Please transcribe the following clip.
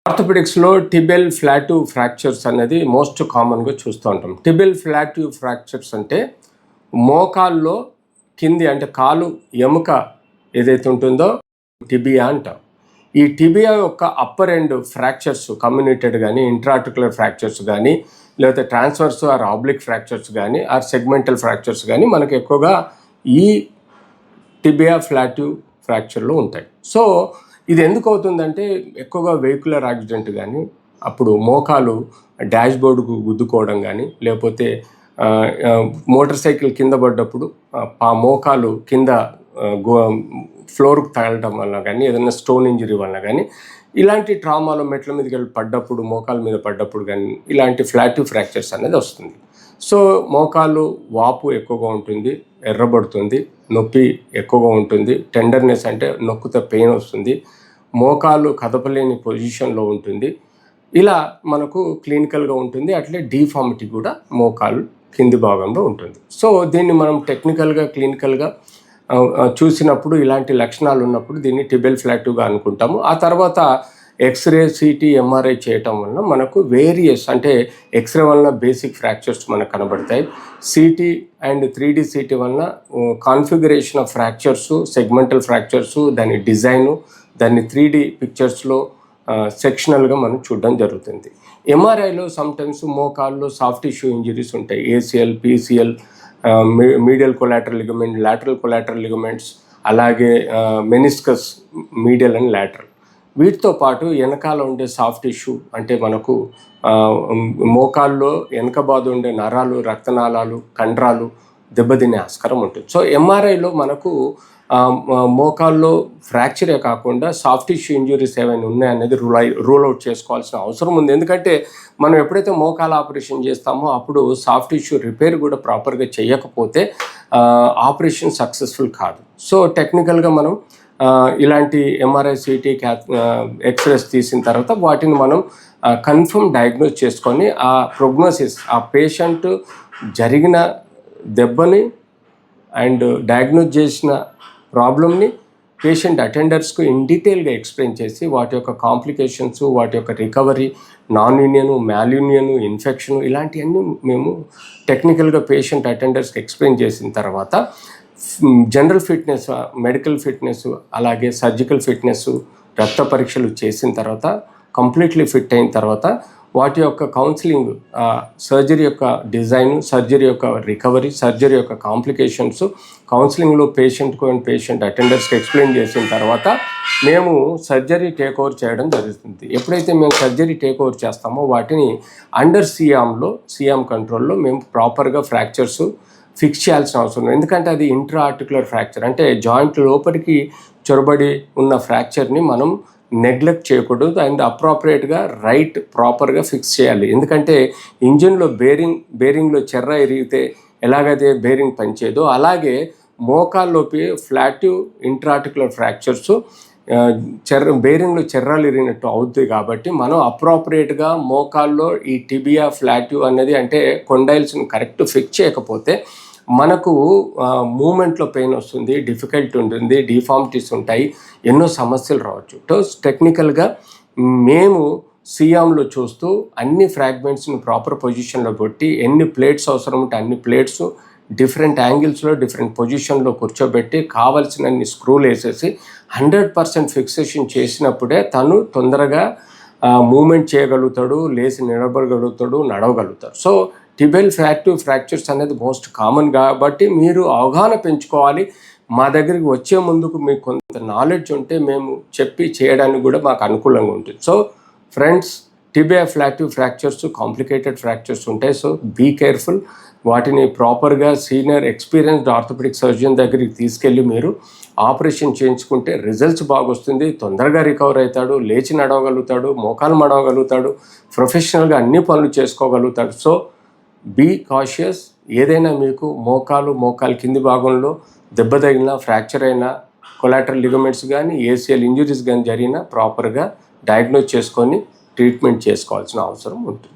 ఆర్థోపెడిక్స్లో tibial ఫ్లాట్యూ fractures అనేది most కామన్గా చూస్తూ ఉంటాం. టిబియల్ ఫ్లాట్యూ ఫ్రాక్చర్స్ అంటే మోకాల్లో కింది అంటే కాలు ఎముక ఏదైతే ఉంటుందో టిబియా అంటాం. ఈ టిబియా యొక్క అప్పర్ ఎండ్ ఫ్రాక్చర్స్ కమ్యూనిటెడ్ కానీ ఇంట్రాఆర్టిక్యులర్ ఫ్రాక్చర్స్ కానీ లేకపోతే ట్రాన్స్వర్స్ ఆర్ ఆబ్లిక్ ఫ్రాక్చర్స్ కానీ ఆర్ సెగ్మెంటల్ ఫ్రాక్చర్స్ కానీ మనకు ఎక్కువగా ఈ టిబియా ఫ్లాట్యూ ఫ్రాక్చర్లో ఉంటాయి. సో ఇది ఎందుకు అవుతుందంటే ఎక్కువగా వెహికులర్ యాక్సిడెంట్ కానీ అప్పుడు మోకాలు డాష్ బోర్డుకు గుద్దుకోవడం కానీ లేకపోతే మోటార్ సైకిల్ కింద పడ్డప్పుడు ఆ మోకాలు కింద ఫ్లోర్కు తగలడం వల్ల కానీ ఏదైనా స్టోన్ ఇంజరీ వల్ల కానీ ఇలాంటి ట్రామాలో మెట్ల మీదకి వెళ్ళి పడ్డప్పుడు మోకాల మీద పడ్డప్పుడు కానీ ఇలాంటి ఫ్లాట్యూ ఫ్రాక్చర్స్ అనేది వస్తుంది. సో మోకాలు వాపు ఎక్కువగా ఉంటుంది, ఎర్రబడుతుంది, నొప్పి ఎక్కువగా ఉంటుంది, టెండర్నెస్ అంటే నొక్కితే పెయిన్ వస్తుంది, మోకాలు కదపలేని పొజిషన్లో ఉంటుంది. ఇలా మనకు క్లినికల్గా ఉంటుంది. అట్లే డీఫార్మిటీ కూడా మోకాలు కింది భాగంలో ఉంటుంది. సో దీన్ని మనం టెక్నికల్గా క్లినికల్గా చూసినప్పుడు ఇలాంటి లక్షణాలు ఉన్నప్పుడు దీన్ని టిబియల్ ఫ్లాట్యూగా అనుకుంటాము. ఆ తర్వాత ఎక్స్రే, సిటీ, ఎంఆర్ఐ చేయటం వలన మనకు వేరియస్ అంటే ఎక్స్రే వలన బేసిక్ ఫ్రాక్చర్స్ మనకు కనబడతాయి. సిటీ అండ్ 3D సిటీ వలన configuration of fractures, segmental fractures, దాని డిజైను, దాన్ని 3D పిక్చర్స్లో సెక్షనల్గా మనం చూడడం జరుగుతుంది. ఎంఆర్ఐలో సమ్టైమ్స్ మోకాల్లో సాఫ్ట్ టిష్యూ ఇంజరీస్ ఉంటాయి. ACL, PCL, medial collateral ligament, lateral collateral ligaments, అలాగే మెనిస్కస్ మీడియల్ అండ్ లాటరల్. వీటితో పాటు వెనకాల ఉండే సాఫ్ట్ టిష్యూ అంటే మనకు మోకాల్లో వెనక బాధ ఉండే నరాలు, రక్తనాళాలు, కండరాలు దెబ్బతినే ఆస్కారం ఉంటుంది. సో ఎంఆర్ఐలో మనకు మోకాల్లో ఫ్రాక్చరే కాకుండా సాఫ్ట్ టిష్యూ ఇంజురీస్ ఏమైనా ఉన్నాయనేది రూల్ అవుట్ చేసుకోవాల్సిన అవసరం ఉంది. ఎందుకంటే మనం ఎప్పుడైతే మోకాల ఆపరేషన్ చేస్తామో అప్పుడు సాఫ్ట్ టిష్యూ రిపేర్ కూడా ప్రాపర్గా చేయకపోతే ఆపరేషన్ సక్సెస్ఫుల్ కాదు. సో టెక్నికల్గా మనం ఇలాంటి ఎంఆర్ఐ, సిటీ, ఎక్స్రేస్ తీసిన తర్వాత వాటిని మనం కన్ఫర్మ్ డయాగ్నోస్ చేసుకొని ఆ ప్రోగ్నోసిస్ ఆ పేషెంట్ జరిగిన దెబ్బని అండ్ డయాగ్నోస్ చేసిన ప్రాబ్లమ్ని పేషెంట్ అటెండర్స్కు ఇన్ డీటెయిల్గా ఎక్స్ప్లెయిన్ చేసి వాటి యొక్క కాంప్లికేషన్స్, వాటి యొక్క రికవరీ, నాన్ యూనియను, మ్యాల్యూనియను, ఇన్ఫెక్షను ఇలాంటివన్నీ మేము టెక్నికల్గా పేషెంట్ అటెండర్స్కి ఎక్స్ప్లెయిన్ చేసిన తర్వాత జనరల్ ఫిట్నెస్, మెడికల్ ఫిట్నెస్, అలాగే సర్జికల్ ఫిట్నెస్, రక్త పరీక్షలు చేసిన తర్వాత కంప్లీట్లీ ఫిట్ అయిన తర్వాత వాటి యొక్క కౌన్సిలింగ్, సర్జరీ యొక్క డిజైన్, సర్జరీ యొక్క రికవరీ, సర్జరీ యొక్క కాంప్లికేషన్స్ కౌన్సిలింగ్లో పేషెంట్కు అండ్ పేషెంట్ అటెండర్స్కి ఎక్స్ప్లెయిన్ చేసిన తర్వాత మేము సర్జరీ టేక్ ఓవర్ చేయడం జరుగుతుంది. ఎప్పుడైతే మేము సర్జరీ టేక్ ఓవర్ చేస్తామో వాటిని అండర్ సియామ్ కంట్రోల్లో మేము ప్రాపర్గా ఫ్రాక్చర్స్ ఫిక్స్ చేయాల్సిన అవసరం. ఎందుకంటే అది ఇంట్రా ఆర్టిక్యులర్ ఫ్రాక్చర్ అంటే జాయింట్ లోపలికి చొరబడి ఉన్న ఫ్రాక్చర్ని మనం నెగ్లెక్ట్ చేయకూడదు అండ్ అప్రాపరియేట్గా ప్రాపర్గా ఫిక్స్ చేయాలి. ఎందుకంటే ఇంజిన్లో బేరింగ్లో చెర్ర ఇరిగితే ఎలాగైతే బేరింగ్ పనిచేయదో అలాగే మోకాల్లోకి ఫ్లాట్యూ ఇంట్రాఆర్టిక్యులర్ ఫ్రాక్చర్స్ బేరింగ్లో చెర్రాలు ఇరిగినట్టు అవుతుంది. కాబట్టి మనం అప్రాపరియేట్గా మోకాల్లో ఈ టిబియా ఫ్లాట్యూ అనేది అంటే కొండైల్స్ని కరెక్ట్ ఫిక్స్ చేయకపోతే మనకు మూమెంట్లో పెయిన్ వస్తుంది, డిఫికల్టీ ఉంటుంది, డిఫార్మిటీస్ ఉంటాయి, ఎన్నో సమస్యలు రావచ్చు. టెక్నికల్గా మేము సియామ్లో చూస్తూ అన్ని ఫ్రాగ్మెంట్స్ని ప్రాపర్ పొజిషన్లో పెట్టి ఎన్ని ప్లేట్స్ అవసరం ఉంటే అన్ని ప్లేట్స్ డిఫరెంట్ యాంగిల్స్లో డిఫరెంట్ పొజిషన్లో కూర్చోబెట్టి కావలసినన్ని స్క్రూలు వేసేసి 100% ఫిక్సేషన్ చేసినప్పుడే తను తొందరగా మూమెంట్ చేయగలుగుతాడు, లేచి నిలబడగలుగుతాడు, నడవగలుగుతాడు. సో టిబియల్ ఫ్లాట్యూ ఫ్రాక్చర్స్ అనేది మోస్ట్ కామన్ కాబట్టి మీరు అవగాహన పెంచుకోవాలి. మా దగ్గరికి వచ్చే ముందుకు మీకు కొంత నాలెడ్జ్ ఉంటే మేము చెప్పి చేయడానికి కూడా మాకు అనుకూలంగా ఉంటుంది. So friends, tibia plateau fractures complicated fractures ఉంటాయి. So be careful. వాటిని ప్రాపర్గా సీనియర్ ఎక్స్పీరియన్స్డ్ ఆర్థోపెడిక్ సర్జన్ దగ్గరికి తీసుకెళ్ళి మీరు ఆపరేషన్ చేయించుకుంటే రిజల్ట్స్ బాగా వస్తుంది, తొందరగా రికవర్ అవుతాడు, లేచి నడవగలుగుతాడు, మోకాలు మడవగలుగుతాడు, ప్రొఫెషనల్గా అన్ని పనులు చేసుకోగలుగుతాడు. So be cautious. ఏదైనా మీకు మోకాలు కింది భాగంలో దెబ్బ తగిలినా, ఫ్రాక్చర్ అయినా, కొలాటరల్ లిగమెంట్స్ కానీ, ఏసిఎల్ ఇంజురీస్ కానీ జరిగినా ప్రాపర్గా డయాగ్నోస్ చేసుకొని ట్రీట్మెంట్ చేసుకోవాల్సిన అవసరం ఉంటుంది.